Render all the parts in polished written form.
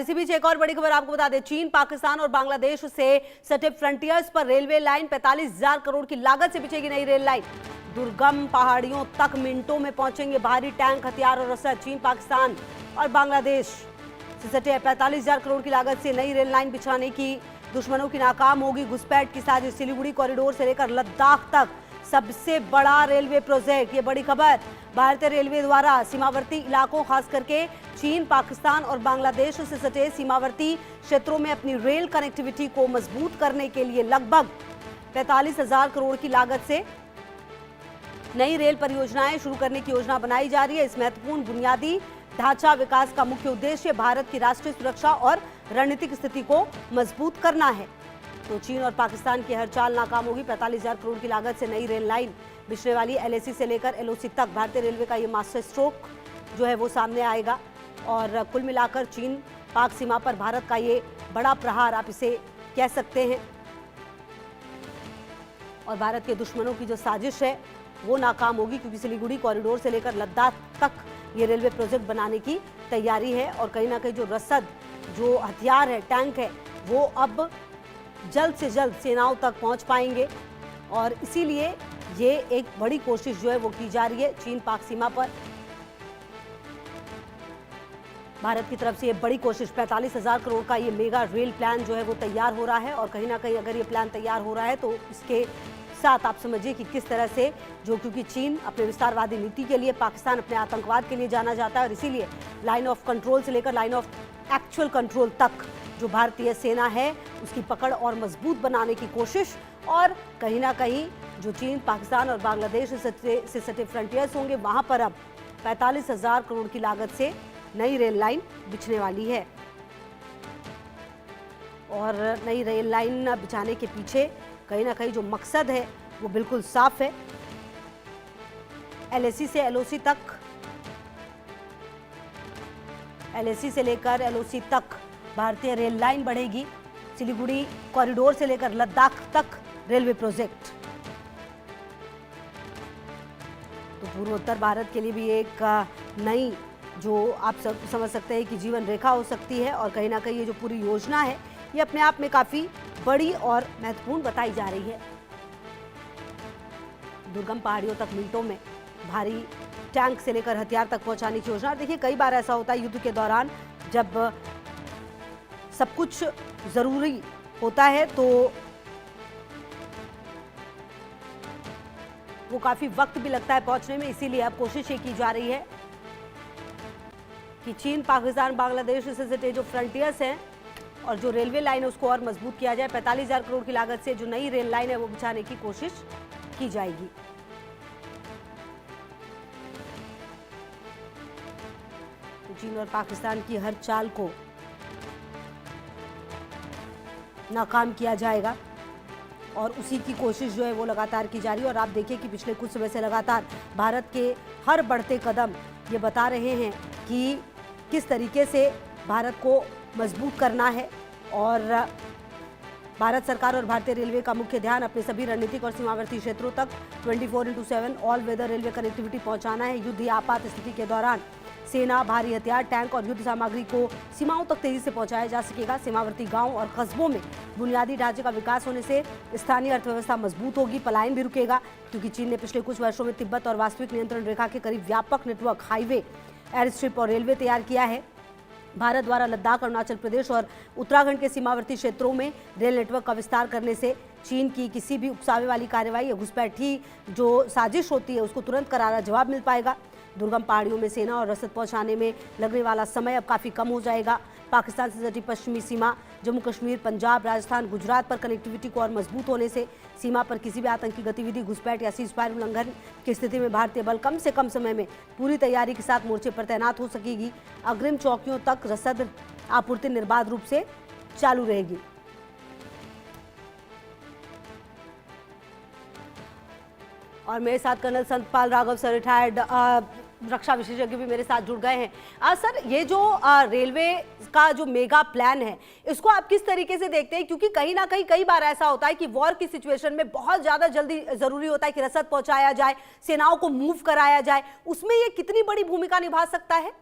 इसी बीच एक और बड़ी खबर आपको बता दें, चीन, पाकिस्तान और बांग्लादेश से सटे फ्रंटियर्स पर रेलवे लाइन 45,000 करोड़ की लागत से बिछेगी नई रेल लाइन। दुर्गम पहाड़ियों तक मिनटों में पहुंचेंगे भारी टैंक, हथियार और रसद। चीन, पाकिस्तान और बांग्लादेश से सटे 45,000 करोड़ की लागत से नई रेल लाइन बिछाने की दुश्मनों की नाकाम होगी घुसपैठ की साजिश। सिलीगुड़ी कॉरिडोर से लेकर लद्दाख तक सबसे बड़ा रेलवे प्रोजेक्ट। ये बड़ी खबर, भारतीय रेलवे द्वारा सीमावर्ती इलाकों खास करके चीन, पाकिस्तान और बांग्लादेश से सटे सीमावर्ती क्षेत्रों में अपनी रेल कनेक्टिविटी को मजबूत करने के लिए लगभग 45,000 करोड़ की लागत से नई रेल परियोजनाएं शुरू करने की योजना बनाई जा रही है। इस महत्वपूर्ण बुनियादी ढांचा विकास का मुख्य उद्देश्य भारत की राष्ट्रीय सुरक्षा और रणनीतिक स्थिति को मजबूत करना है। तो चीन और पाकिस्तान की हर चाल नाकाम होगी। 45,000 करोड़ की लागत से नई रेल लाइन बिछने वाली एलएसी से लेकर एलओसी तक भारतीय रेलवे का ये मास्टर स्ट्रोक जो है वो सामने आएगा। और कुल मिलाकर चीन पाक सीमा पर भारत का ये बड़ा प्रहार आप इसे कह सकते हैं। और भारत के दुश्मनों की जो साजिश है वो नाकाम होगी, क्योंकि सिलीगुड़ी कॉरिडोर से लेकर लद्दाख तक ये रेलवे प्रोजेक्ट बनाने की तैयारी है। और कहीं ना कहीं जो रसद, जो हथियार है, टैंक है, वो अब जल्द से जल्द सेनाओं तक पहुंच पाएंगे। और इसीलिए ये एक बड़ी कोशिश जो है वो की जा रही है चीन पाक सीमा पर। भारत की तरफ से ये बड़ी कोशिश, 45,000 करोड़ का ये मेगा रेल प्लान जो है वो तैयार हो रहा है। और कहीं ना कहीं अगर ये प्लान तैयार हो रहा है तो इसके साथ आप समझिए कि किस तरह से जो, क्योंकि चीन अपने विस्तारवादी नीति के लिए, पाकिस्तान अपने आतंकवाद के लिए जाना जाता है। और इसीलिए लाइन ऑफ कंट्रोल से लेकर लाइन ऑफ एक्चुअल कंट्रोल तक जो भारतीय सेना है उसकी पकड़ और मजबूत बनाने की कोशिश। और कहीं ना कहीं जो चीन, पाकिस्तान और बांग्लादेश से सटे फ्रंटियर्स होंगे, वहां पर अब 45,000 करोड़ की लागत से नई रेल लाइन बिछने वाली है। और नई रेल लाइन बिछाने के पीछे कहीं ना कहीं जो मकसद है वो बिल्कुल साफ है। एलएसी से एलओसी तक, एलएसी से लेकर एलओसी तक भारतीय रेल लाइन बढ़ेगी। सिलीगुड़ी कॉरिडोर से लेकर लद्दाख तक रेलवे प्रोजेक्ट। तो पूर्वोत्तर भारत के लिए भी एक नई, जो आप सब समझ सकते हैं कि जीवन रेखा हो सकती है। और कहीं ना कहीं ये जो पूरी योजना है ये अपने आप में काफी बड़ी और महत्वपूर्ण बताई जा रही है। दुर्गम पहाड़ियों तक मिनटों में भारी टैंक से लेकर हथियार तक पहुंचाने की योजना। देखिए, कई बार ऐसा होता है युद्ध के दौरान, जब सब कुछ जरूरी होता है तो वो काफी वक्त भी लगता है पहुंचने में। इसीलिए अब कोशिश ये की जा रही है कि चीन, पाकिस्तान, बांग्लादेश से सटे जो फ्रंटियर्स हैं और जो रेलवे लाइन है उसको और मजबूत किया जाए। 45,000 करोड़ की लागत से जो नई रेल लाइन है वो बिछाने की कोशिश की जाएगी। तो चीन और पाकिस्तान की हर चाल को नाकाम किया जाएगा और उसी की कोशिश जो है वो लगातार की जा रही है। और आप देखिए कि पिछले कुछ समय से लगातार भारत के हर बढ़ते कदम ये बता रहे हैं कि किस तरीके से भारत को मजबूत करना है। और भारत सरकार और भारतीय रेलवे का मुख्य ध्यान अपने सभी रणनीतिक और सीमावर्ती क्षेत्रों तक 24/7 ऑल वेदर रेलवे कनेक्टिविटी पहुंचाना है। युद्ध या आपात स्थिति के दौरान सेना, भारी हथियार, टैंक और युद्ध सामग्री को सीमाओं तक तेजी से पहुंचाया जा सकेगा। सीमावर्ती गांव और कस्बों में बुनियादी ढांचे का विकास होने से स्थानीय अर्थव्यवस्था मजबूत होगी, पलायन भी रुकेगा। क्योंकि चीन ने पिछले कुछ वर्षों में तिब्बत और वास्तविक नियंत्रण रेखा के करीब व्यापक नेटवर्क, हाईवे, एयर स्ट्रिप और रेलवे तैयार किया है। भारत द्वारा लद्दाख, अरुणाचल प्रदेश और उत्तराखंड के सीमावर्ती क्षेत्रों में रेल नेटवर्क का विस्तार करने से चीन की किसी भी उकसावे वाली कार्रवाई या घुसपैठी जो साजिश होती है उसको तुरंत करारा जवाब मिल पाएगा। दुर्गम पहाड़ियों में सेना और रसद पहुंचाने में लगने वाला समय अब काफ़ी कम हो जाएगा। पाकिस्तान से सटी पश्चिमी सीमा, जम्मू कश्मीर, पंजाब, राजस्थान, गुजरात पर कनेक्टिविटी को और मजबूत होने से सीमा पर किसी भी आतंकी गतिविधि, घुसपैठ या सीजफायर उल्लंघन की स्थिति में भारतीय बल कम से कम समय में पूरी तैयारी के साथ मोर्चे पर तैनात हो सकेगी। अग्रिम चौकियों तक रसद आपूर्ति निर्बाध रूप से चालू रहेगी। और मेरे साथ colonel Santpal Raghav sir, retired रक्षा विशेषज्ञ भी मेरे साथ जुड़ गए हैं। सर, ये जो रेलवे का जो मेगा प्लान है इसको आप किस तरीके से देखते हैं? क्योंकि कहीं ना कहीं कई बार ऐसा होता है कि वॉर की सिचुएशन में बहुत ज्यादा जल्दी जरूरी होता है कि रसद पहुंचाया जाए, सेनाओं को मूव कराया जाए, उसमें ये कितनी बड़ी भूमिका निभा सकता है?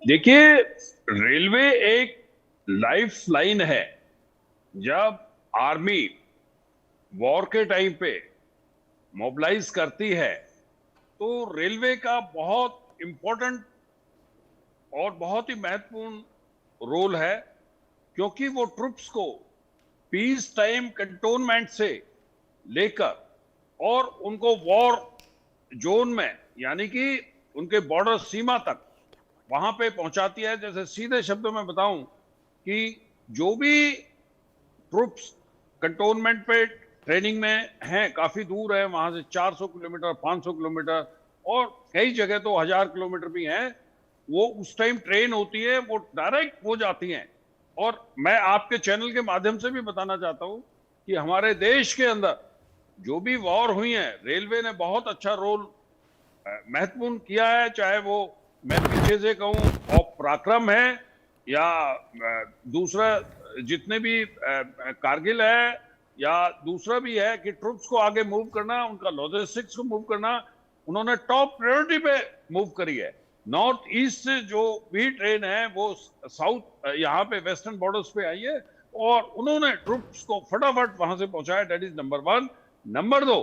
देखिए, रेलवे एक लाइफ लाइन है। जब आर्मी वॉर के टाइम पे मोबिलाइज करती है तो रेलवे का बहुत इंपॉर्टेंट और बहुत ही महत्वपूर्ण रोल है, क्योंकि वो ट्रुप्स को पीस टाइम कंटोनमेंट से लेकर और उनको वॉर जोन में, यानी कि उनके बॉर्डर सीमा तक वहां पे पहुंचाती है। जैसे सीधे शब्दों में बताऊं कि जो भी ट्रुप्स कंटोनमेंट पे ट्रेनिंग में हैं, काफी दूर है वहां से, 400 किलोमीटर 500 किलोमीटर और कई जगह तो 1000 किलोमीटर भी हैं, वो उस टाइम ट्रेन होती है, वो डायरेक्ट हो जाती हैं। और मैं आपके चैनल के माध्यम से भी बताना चाहता हूं कि हमारे देश के अंदर जो भी वॉर हुई है, रेलवे ने बहुत अच्छा रोल महत्वपूर्ण किया है। चाहे वो मैं पीछे से कहूं और पराक्रम है या दूसरा जितने भी कारगिल है या दूसरा भी है कि ट्रुप्स को आगे मूव करना, उनका लॉजिस्टिक्स को मूव करना, उन्होंने टॉप प्रायोरिटी पे मूव करी है। नॉर्थ ईस्ट से जो भी ट्रेन है वो साउथ यहाँ पे वेस्टर्न बॉर्डर्स पे आई है और उन्होंने ट्रुप्स को फटाफट वहां से पहुंचाया। That is number 1। नंबर 2,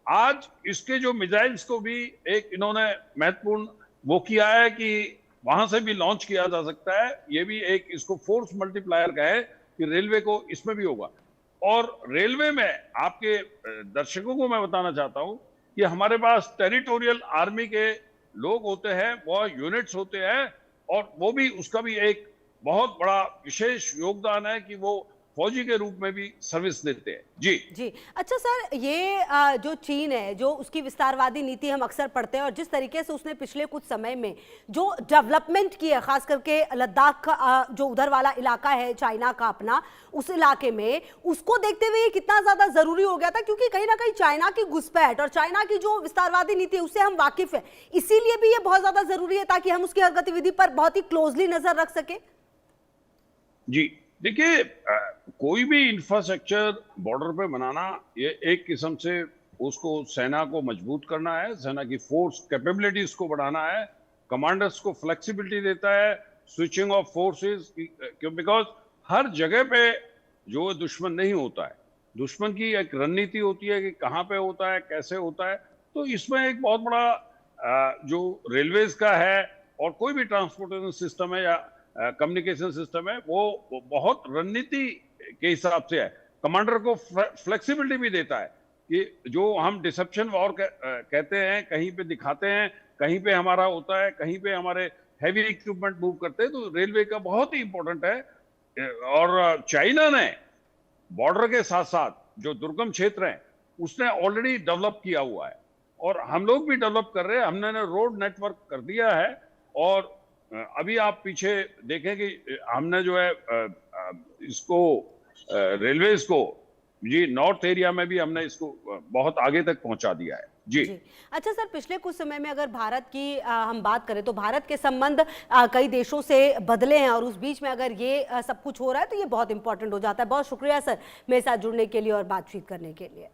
आज इसके जो मिसाइल्स को भी एक इन्होंने महत्वपूर्ण वो किया है कि वहां से भी लॉन्च किया जा सकता है। ये भी एक इसको फोर्स मल्टीप्लायर का है कि रेलवे को इसमें भी होगा। और रेलवे में आपके दर्शकों को मैं बताना चाहता हूं कि हमारे पास टेरिटोरियल आर्मी के लोग होते हैं, वो यूनिट्स होते हैं और वो भी उसका भी एक बहुत बड़ा विशेष योगदान है कि वो फौजी के रूप में भी सर्विस देते हैं। जी जी। अच्छा सर, ये जो चीन है, जो उसकी विस्तारवादी नीति हम अक्सर पढ़ते हैं और जिस तरीके से उसने पिछले कुछ समय में जो डेवलपमेंट की है, खास करके लद्दाख का जो उधर वाला इलाका है चाइना का अपना, उस इलाके में उसको देखते हुए ये कितना ज्यादा जरूरी हो गया था, क्योंकि कहीं ना कहीं चाइना की घुसपैठ और चाइना की जो विस्तारवादी नीति है उससे हम वाकिफ है, इसीलिए भी ये बहुत ज्यादा जरूरी है ताकि हम उसकी हर गतिविधि पर बहुत ही क्लोजली नजर रख सके। जी, देखिए कोई भी इंफ्रास्ट्रक्चर बॉर्डर पे बनाना, ये एक किस्म से उसको सेना को मजबूत करना है, सेना की फोर्स कैपेबिलिटीज को बढ़ाना है, कमांडर्स को फ्लेक्सिबिलिटी देता है, स्विचिंग ऑफ फोर्सेस, क्यों, बिकॉज हर जगह पे जो दुश्मन नहीं होता है, दुश्मन की एक रणनीति होती है कि कहाँ पे होता है, कैसे होता है। तो इसमें एक बहुत बड़ा जो रेलवेज का है और कोई भी ट्रांसपोर्टेशन सिस्टम है या कम्युनिकेशन सिस्टम है, वो बहुत रणनीति के हिसाब से है। कमांडर को फ्लेक्सिबिलिटी भी देता है कि जो हम डिसेप्शन वॉर कहते हैं, कहीं पे दिखाते हैं, कहीं पे हमारा होता है, कहीं पे हमारे हैवी इक्विपमेंट मूव करते हैं, तो रेलवे का बहुत ही इंपॉर्टेंट है। और चाइना ने बॉर्डर के साथ साथ जो दुर्गम क्षेत्र हैं उसने ऑलरेडी डेवलप किया हुआ है और हम लोग भी डेवलप कर रहे हैं। हमने रोड नेटवर्क कर दिया है और अभी आप पीछे देखें कि हमने जो है इसको रेलवेज को जी नॉर्थ एरिया में भी हमने इसको बहुत आगे तक पहुंचा दिया है। जी। अच्छा सर, पिछले कुछ समय में अगर भारत की हम बात करें तो भारत के संबंध कई देशों से बदले हैं और उस बीच में अगर ये सब कुछ हो रहा है तो ये बहुत इंपॉर्टेंट हो जाता है। बहुत शुक्रिया सर मेरे साथ जुड़ने के लिए और बातचीत करने के लिए।